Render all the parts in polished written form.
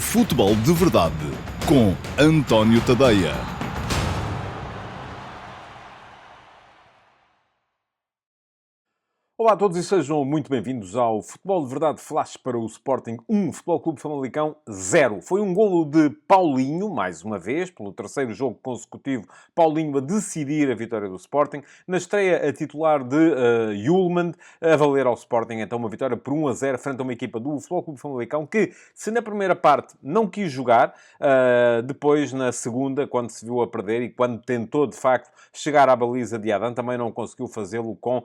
Futebol de Verdade com António Tadeia. Olá a todos e sejam muito bem-vindos ao Futebol de Verdade Flash para o Sporting 1, Futebol Clube Famalicão 0. Foi um golo de Paulinho, mais uma vez, pelo terceiro jogo consecutivo, Paulinho a decidir a vitória do Sporting. Na estreia a titular de Hjulmand, a valer ao Sporting então uma vitória por 1-0 frente a uma equipa do Futebol Clube Famalicão que, se na primeira parte não quis jogar, depois na segunda, quando se viu a perder e quando tentou de facto chegar à baliza de Adam, também não conseguiu fazê-lo com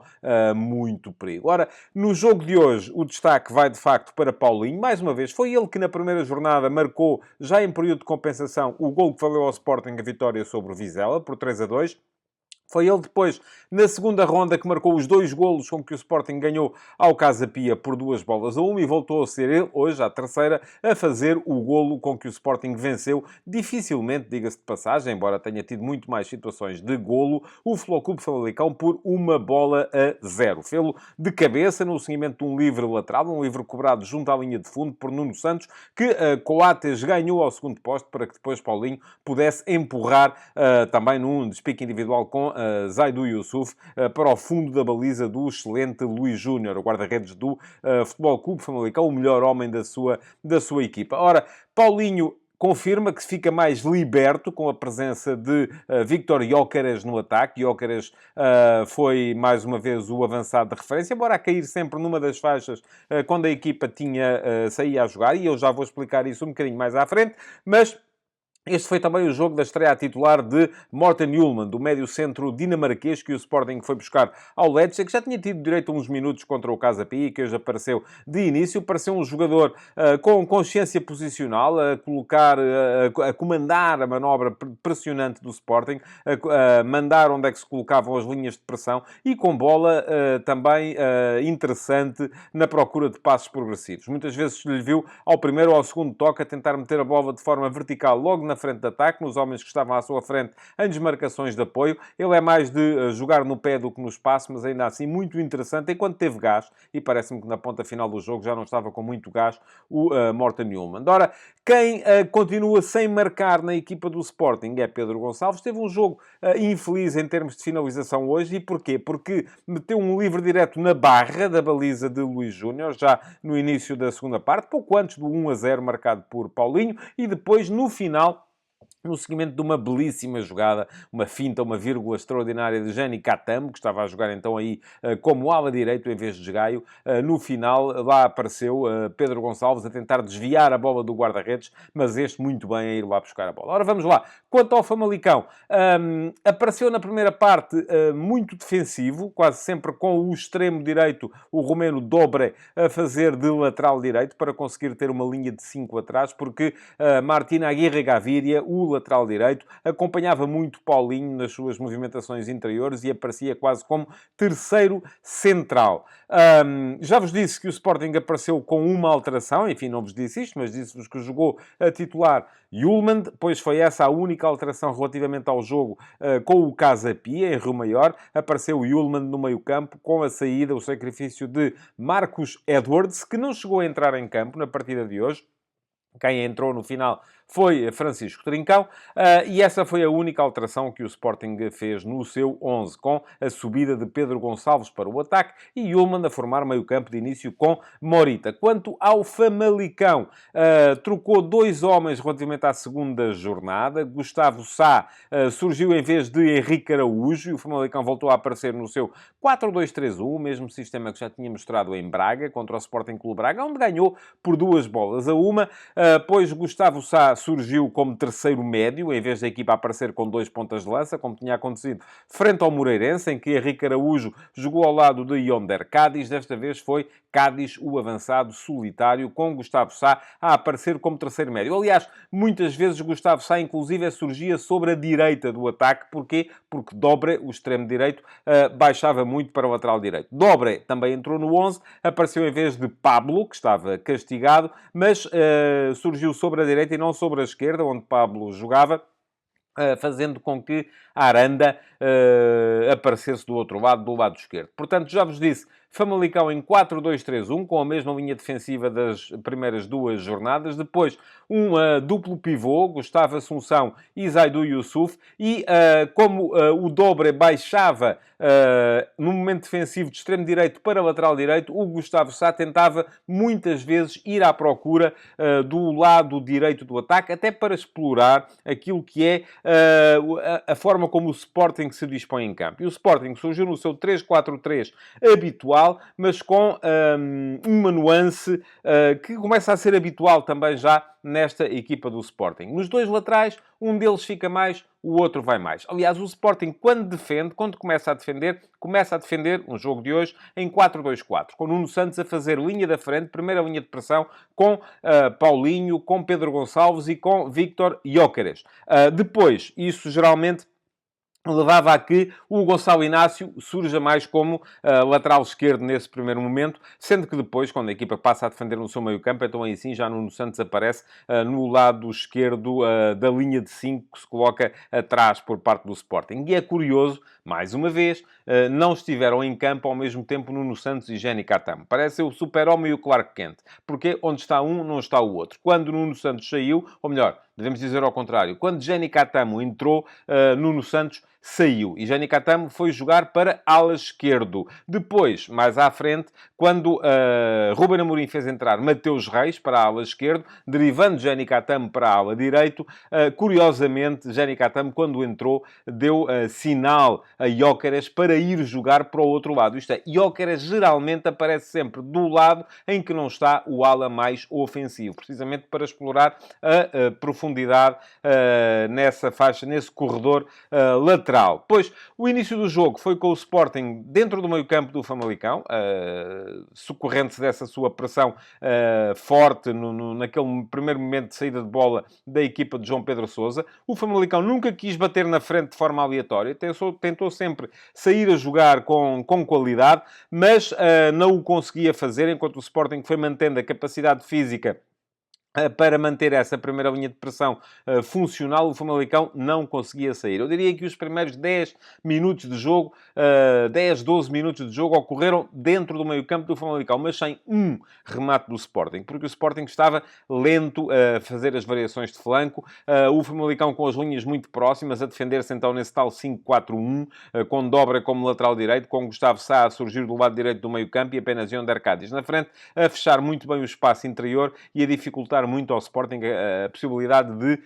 muito perigo. Ora, no jogo de hoje, o destaque vai de facto para Paulinho. Mais uma vez, foi ele que na primeira jornada marcou, já em período de compensação, o gol que valeu ao Sporting a vitória sobre o Vizela, por 3-2. Foi ele depois, na segunda ronda, que marcou os dois golos com que o Sporting ganhou ao Casa Pia por 2-1 e voltou a ser ele, hoje, à terceira, a fazer o golo com que o Sporting venceu. Dificilmente, diga-se de passagem, embora tenha tido muito mais situações de golo, o Futebol Clube Famalicão por 1-0. Fê-lo de cabeça, no seguimento de um livre lateral, um livre cobrado junto à linha de fundo por Nuno Santos, que Coates ganhou ao segundo posto para que depois Paulinho pudesse empurrar também num despique individual com Zaidu Youssouf para o fundo da baliza do excelente Luís Júnior, o guarda-redes do Futebol Clube Famalicão, o melhor homem da sua equipa. Ora, Paulinho confirma que fica mais liberto com a presença de Víctor Gyökeres no ataque. Gyökeres foi, mais uma vez, o avançado de referência, embora a cair sempre numa das faixas quando a equipa saía a jogar, e eu já vou explicar isso um bocadinho mais à frente, mas este foi também o jogo da estreia a titular de Morten Hjulmand, do médio-centro dinamarquês que o Sporting foi buscar ao Lecce, que já tinha tido direito a uns minutos contra o Casa Pia e que hoje apareceu de início. Pareceu um jogador com consciência posicional, a colocar, a comandar a manobra pressionante do Sporting, a mandar onde é que se colocavam as linhas de pressão e com bola também interessante na procura de passos progressivos. Muitas vezes se lhe viu ao primeiro ou ao segundo toque a tentar meter a bola de forma vertical logo na frente de ataque, nos homens que estavam à sua frente em desmarcações de apoio. Ele é mais de jogar no pé do que no espaço, mas ainda assim muito interessante. Enquanto teve gás, e parece-me que na ponta final do jogo já não estava com muito gás, o Morten Hjulmand. Ora, quem continua sem marcar na equipa do Sporting é Pedro Gonçalves. Teve um jogo infeliz em termos de finalização hoje. E porquê? Porque meteu um livre direto na barra da baliza de Luís Júnior, já no início da segunda parte, pouco antes do 1-0 marcado por Paulinho, e depois, no final, no seguimento de uma belíssima jogada, uma finta, uma vírgula extraordinária de Jani Catamo, que estava a jogar então aí como ala direito em vez de Gaio. No final, lá apareceu Pedro Gonçalves a tentar desviar a bola do guarda-redes, mas este muito bem a ir lá buscar a bola. Ora, vamos lá. Quanto ao Famalicão, apareceu na primeira parte muito defensivo, quase sempre com o extremo direito, o romeno Dobre, a fazer de lateral direito, para conseguir ter uma linha de 5 atrás, porque Martín Aguirre Gaviria, o lateral direito, acompanhava muito Paulinho nas suas movimentações interiores e aparecia quase como terceiro central. Já vos disse que o Sporting apareceu com uma alteração, enfim, não vos disse isto, mas disse-vos que jogou a titular Hjulmand, pois foi essa a única alteração relativamente ao jogo com o Casa Pia, em Rio Maior. Apareceu o Hjulmand no meio-campo, com a saída, o sacrifício de Marcus Edwards, que não chegou a entrar em campo na partida de hoje. Quem entrou no final foi Francisco Trincão, e essa foi a única alteração que o Sporting fez no seu 11, com a subida de Pedro Gonçalves para o ataque e Hjulmand a formar meio-campo de início com Morita. Quanto ao Famalicão, trocou dois homens relativamente à segunda jornada. Gustavo Sá surgiu em vez de Henrique Araújo e o Famalicão voltou a aparecer no seu 4-2-3-1, o mesmo sistema que já tinha mostrado em Braga, contra o Sporting Clube Braga, onde ganhou por 2-1. Pois Gustavo Sá surgiu como terceiro médio, em vez da equipa aparecer com dois pontas de lança, como tinha acontecido frente ao Moreirense, em que Henrique Araújo jogou ao lado de Yonder Cádiz. Desta vez foi Cádiz o avançado solitário, com Gustavo Sá a aparecer como terceiro médio. Aliás, muitas vezes Gustavo Sá, inclusive, surgia sobre a direita do ataque. Porquê? Porque Dobre, o extremo direito, baixava muito para o lateral direito. Dobre também entrou no 11, apareceu em vez de Pablo, que estava castigado, mas surgiu sobre a direita e não sobre a esquerda, onde Pablo jogava, fazendo com que a Aranda aparecesse do outro lado, do lado esquerdo. Portanto, já vos disse, Famalicão em 4-2-3-1, com a mesma linha defensiva das primeiras duas jornadas. Depois, um duplo pivô, Gustavo Assunção e Zaidu Youssouf. E como o Dobre baixava no momento defensivo de extremo direito para lateral direito, o Gustavo Sá tentava muitas vezes ir à procura do lado direito do ataque, até para explorar aquilo que é a forma como o Sporting se dispõe em campo. E o Sporting surgiu no seu 3-4-3 habitual, mas com uma nuance que começa a ser habitual também já nesta equipa do Sporting. Nos dois laterais, um deles fica mais, o outro vai mais. Aliás, o Sporting, quando começa a defender, no jogo de hoje, em 4-2-4, com Nuno Santos a fazer linha da frente, primeira linha de pressão, com Paulinho, com Pedro Gonçalves e com Víctor Gyökeres. Depois, isso geralmente levava a que o Gonçalo Inácio surja mais como lateral esquerdo nesse primeiro momento, sendo que depois, quando a equipa passa a defender no seu meio-campo, então aí sim já Nuno Santos aparece no lado esquerdo da linha de 5 que se coloca atrás por parte do Sporting. E é curioso, mais uma vez, não estiveram em campo ao mesmo tempo Nuno Santos e Jenny Catamo. Parece o Super-Homem e o Clark Kent. Porque onde está um, não está o outro. Quando Nuno Santos saiu, ou melhor, devemos dizer ao contrário, quando Jenny Catamo entrou, Nuno Santos saiu. E Jenny Catamo foi jogar para ala esquerdo. Depois, mais à frente, quando Ruben Amorim fez entrar Mateus Reis para a ala esquerdo, derivando Jenny Catamo para a ala direito, curiosamente, Jenny Catamo, quando entrou, deu sinal a Gyökeres para ir jogar para o outro lado. Isto é, Gyökeres geralmente aparece sempre do lado em que não está o ala mais ofensivo, precisamente para explorar a profundidade nessa faixa, nesse corredor lateral. Pois, o início do jogo foi com o Sporting dentro do meio-campo do Famalicão, socorrente dessa sua pressão forte naquele primeiro momento de saída de bola da equipa de João Pedro Sousa. O Famalicão nunca quis bater na frente de forma aleatória, tentou sempre sair a jogar com qualidade, mas não o conseguia fazer, enquanto o Sporting foi mantendo a capacidade física para manter essa primeira linha de pressão funcional. O Famalicão não conseguia sair. Eu diria que os primeiros 10 minutos de jogo, 10, 12 minutos de jogo, ocorreram dentro do meio-campo do Famalicão, mas sem um remate do Sporting, porque o Sporting estava lento a fazer as variações de flanco, o Famalicão com as linhas muito próximas, a defender-se então nesse tal 5-4-1, com Dobra como lateral direito, com Gustavo Sá a surgir do lado direito do meio-campo e apenas Yonder Cádiz na frente, a fechar muito bem o espaço interior e a dificultar muito ao Sporting a possibilidade de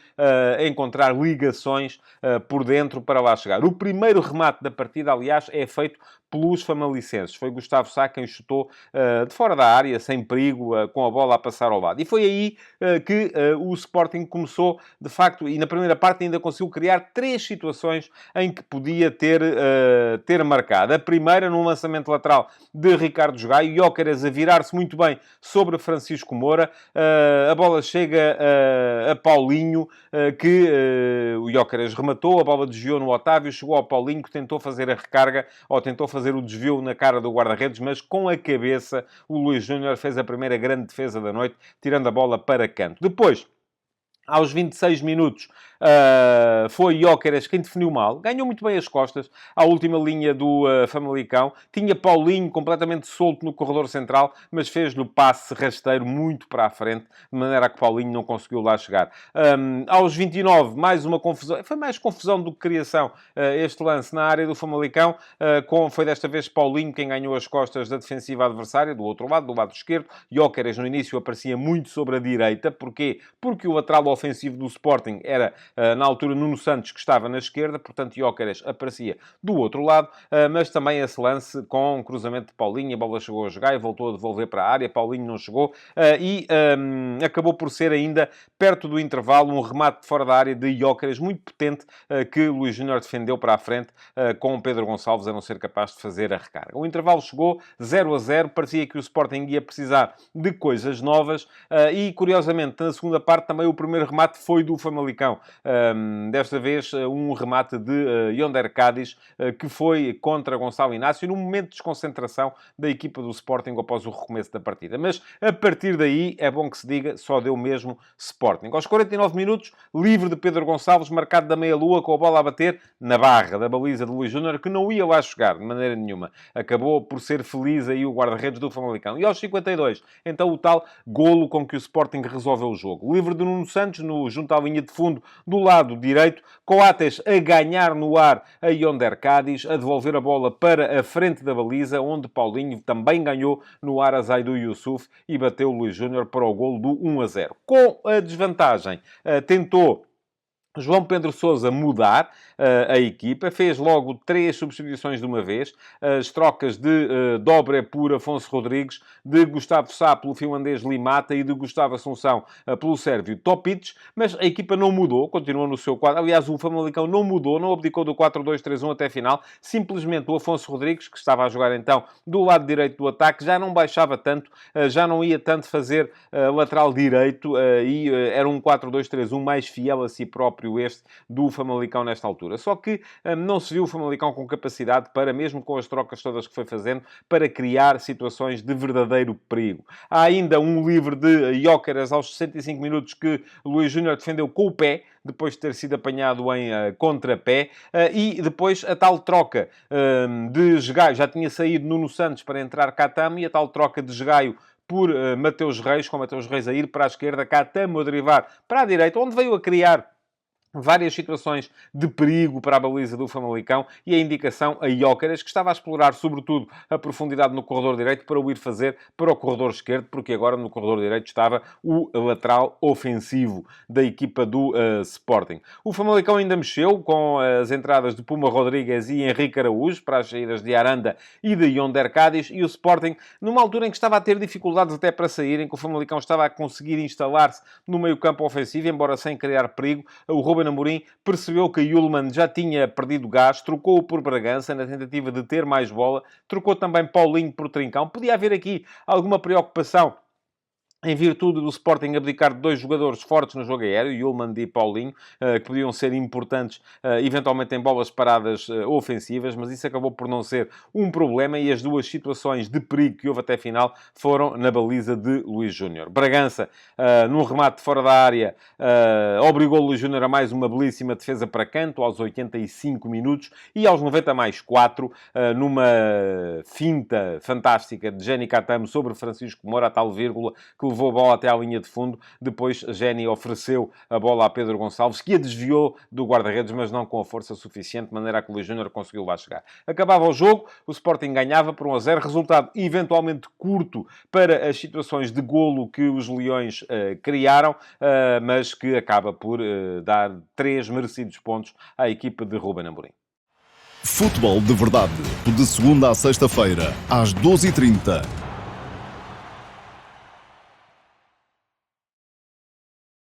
encontrar ligações por dentro para lá chegar. O primeiro remate da partida, aliás, é feito pelos famalicenses. Foi Gustavo Sá quem chutou de fora da área, sem perigo, com a bola a passar ao lado. E foi aí que o Sporting começou, de facto, e na primeira parte ainda conseguiu criar 3 situações em que podia ter marcado. A primeira, num lançamento lateral de Ricardo Jogaio, Gyökeres a virar-se muito bem sobre Francisco Moura. A bola chega a Paulinho, que o Gyökeres rematou, a bola desviou no Otávio, chegou ao Paulinho, que tentou fazer a recarga, ou tentou fazer o desvio na cara do guarda-redes, mas com a cabeça o Luís Júnior fez a primeira grande defesa da noite, tirando a bola para canto. Depois, aos 26 minutos, foi Gyökeres quem definiu mal. Ganhou muito bem as costas à última linha do Famalicão. Tinha Paulinho completamente solto no corredor central, mas fez-lhe o passe rasteiro muito para a frente, de maneira a que Paulinho não conseguiu lá chegar. Aos 29, mais uma confusão. Foi mais confusão do que criação este lance na área do Famalicão. Foi desta vez Paulinho quem ganhou as costas da defensiva adversária, do outro lado, do lado esquerdo. Gyökeres no início aparecia muito sobre a direita. Porquê? Porque o lateral ofensivo do Sporting era, na altura, Nuno Santos, que estava na esquerda, portanto, Gyökeres aparecia do outro lado, mas também esse lance com um cruzamento de Paulinho, a bola chegou a jogar e voltou a devolver para a área, Paulinho não chegou, e acabou por ser ainda, perto do intervalo, um remate de fora da área de Gyökeres, muito potente, que Luís Júnior defendeu para a frente, com Pedro Gonçalves a não ser capaz de fazer a recarga. O intervalo chegou 0-0, parecia que o Sporting ia precisar de coisas novas, e, curiosamente, na segunda parte, também o primeiro primeiro remate foi do Famalicão. Desta vez, um remate de Yonder Cádiz, que foi contra Gonçalo Inácio, num momento de desconcentração da equipa do Sporting após o recomeço da partida. Mas, a partir daí, é bom que se diga, só deu mesmo Sporting. Aos 49 minutos, livre de Pedro Gonçalves, marcado da meia-lua, com a bola a bater na barra da baliza de Luís Júnior, que não ia lá chegar, de maneira nenhuma. Acabou por ser feliz aí o guarda-redes do Famalicão. E aos 52, então o tal golo com que o Sporting resolveu o jogo. Livre de Nuno Santos, junto à linha de fundo do lado direito, Coates a ganhar no ar a Yonder Cádiz, a devolver a bola para a frente da baliza, onde Paulinho também ganhou no ar a Zaidu Youssouf e bateu o Luís Júnior para o golo do 1-0. Com a desvantagem, tentou João Pedro Sousa mudar a equipa, fez logo 3 substituições de uma vez, as trocas de Dobre por Afonso Rodrigues, de Gustavo Sá pelo finlandês Limata e de Gustavo Assunção pelo sérvio Topic, mas a equipa não mudou, continuou no seu quadro. Aliás, o Famalicão não mudou, não abdicou do 4-2-3-1 até a final, simplesmente o Afonso Rodrigues, que estava a jogar então do lado direito do ataque, já não baixava tanto, já não ia tanto fazer lateral direito e era um 4-2-3-1 mais fiel a si próprio este do Famalicão nesta altura. Só que não se viu o Famalicão com capacidade para, mesmo com as trocas todas que foi fazendo, para criar situações de verdadeiro perigo. Há ainda um livre de Gyökeres aos 65 minutos que Luís Júnior defendeu com o pé, depois de ter sido apanhado em contrapé, e depois a tal troca de Esgaio, já tinha saído Nuno Santos para entrar Catamo, e a tal troca de Esgaio por Mateus Reis, com Mateus Reis a ir para a esquerda, Catamo a derivar para a direita, onde veio a criar várias situações de perigo para a baliza do Famalicão e a indicação a Gyökeres, que estava a explorar, sobretudo, a profundidade no corredor direito para o ir fazer para o corredor esquerdo, porque agora no corredor direito estava o lateral ofensivo da equipa do Sporting. O Famalicão ainda mexeu com as entradas de Puma Rodrigues e Henrique Araújo para as saídas de Aranda e de Yonder Cádiz, e o Sporting, numa altura em que estava a ter dificuldades até para sair, em que o Famalicão estava a conseguir instalar-se no meio-campo ofensivo, embora sem criar perigo, o Ruben Amorim percebeu que Yulman já tinha perdido gás, trocou-o por Bragança na tentativa de ter mais bola, trocou também Paulinho por Trincão. Podia haver aqui alguma preocupação em virtude do Sporting abdicar de 2 jogadores fortes no jogo aéreo, Yulman e Paulinho, que podiam ser importantes, eventualmente em bolas paradas ofensivas, mas isso acabou por não ser um problema, e as 2 situações de perigo que houve até a final foram na baliza de Luís Júnior. Bragança, num remate fora da área, obrigou Luís Júnior a mais uma belíssima defesa para canto, aos 85 minutos, e aos 90 mais 4, numa finta fantástica de Jenny Catamo sobre Francisco Moura, a tal vírgula que levou a bola até à linha de fundo. Depois Jenny ofereceu a bola a Pedro Gonçalves, que a desviou do guarda-redes, mas não com a força suficiente, de maneira a que o Luís Júnior conseguiu lá chegar. Acabava o jogo, o Sporting ganhava por 1-0, resultado eventualmente curto para as situações de golo que os Leões criaram, mas que acaba por dar 3 merecidos pontos à equipa de Ruben Amorim. Futebol de Verdade, de segunda à sexta-feira, às 12h30.